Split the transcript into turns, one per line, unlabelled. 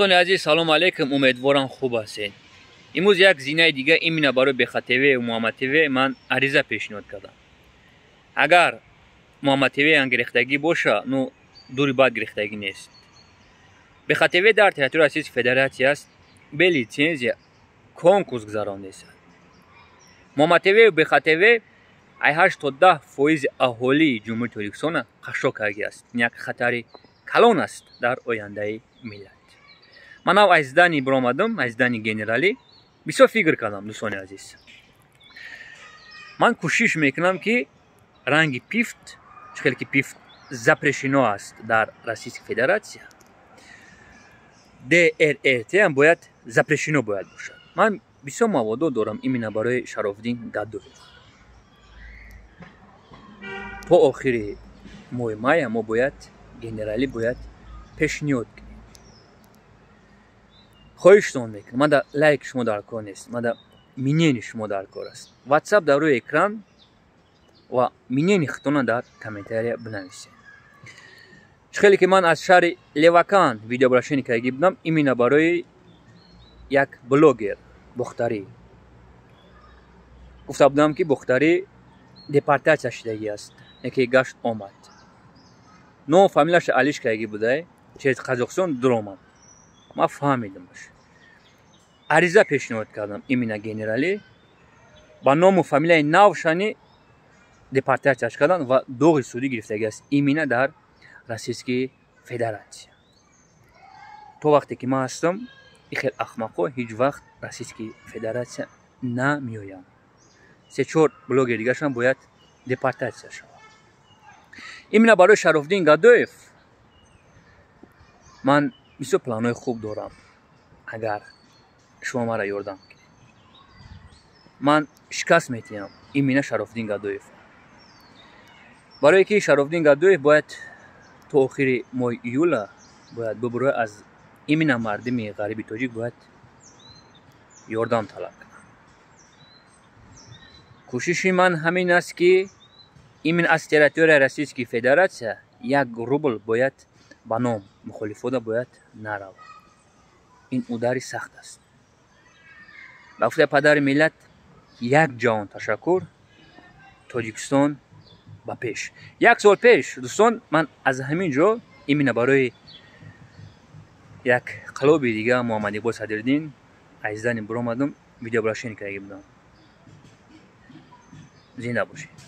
دوستان عزیز سلام علیکم، امیدوارم خوب هستین. امروز یک زینه دیگه ایمینا برای بخاطر محمد تیوی من عریضه پیشنهاد کردم. اگر محمد تیوی انگریختگی باشه نو دوری بعد گرفتگی نیست. بخاطر در تئاتر اساس فدراسیه است به لیسانس کنکورس گذارانده است. محمد تیوی بخاطر 8 تا 10% اهالی جمهوری ترکستان قشاقگی است. یک خطر کلان است در آینده ملت. من از دانی برآمدم، از دانی گنرالی بسیار فکر کردم دوستان عزیز. من کوشش میکنم که رنگ پیفت، چون که پیفت запрещено است در روسیه فدراسیه، DRRT هم باید запрещено باید باشد. من بسیار مواد دارم ایمینا برای شرافالدین گدویف. تا آخر ماه مای ما باید گنرالی باید پیشنهاد کنیم. خواهشتان میکنم، من در لایک شما در کار نیست، من در منین شما در کار است. واتساپ در روی اکران و منین خطونا در کامنتاری بنویسید. خیلی که من از شهر لیواکان ویدیو براشونی که بودم، ایمینا برای یک بلوگر بختاری گفته بودم که بختاری دپارتاسیا شدگی است، یکی گشت آمد. نو فامیلش علیش که بوده، چیز قزاقستان در آمد. ما فهمیدم باشه. عریضه پیشنهاد کردم ایمینا گنرالی با نام و فامیلای نوشانی دپارتاسیاش کردن و دوغ سودی گرفتگی است ایمینا در روسیه فدراسیه. تو وقتی که ما هستم این خیلی احمقا هیچ وقت روسیه فدراسیه نمیایم. 3-4 بلوگر دیگه شون باید دپارتاسیا شود. ایمینا برای شرافالدین گدویف من بسیار پلانای خوب دارم. اگر شما مرا یاردم کنید، من شکست میتونم ایمینا شرافالدین گدویف. برای که شرافالدین گدویف باید تا آخر ماه ایول باید ببره از ایمینا مردم غریبی تاجیک باید یاردم طلب کنم. کوشش من همین است که ایمین از تئاتر روسیه فدراسیه 1 روبل باید با نام مخالفان باید نرود. این اوداری سخت است. به گفته پدر ملت یک جان تشکر. تاجیکستان با پیش. 1 سال پیش دوستان من از همین جا ایمینا برای یک کلاب دیگه محمد اقبال صدرالدین عزیزان برآمدم ویدیو براشونی که بودم. زنده باشید.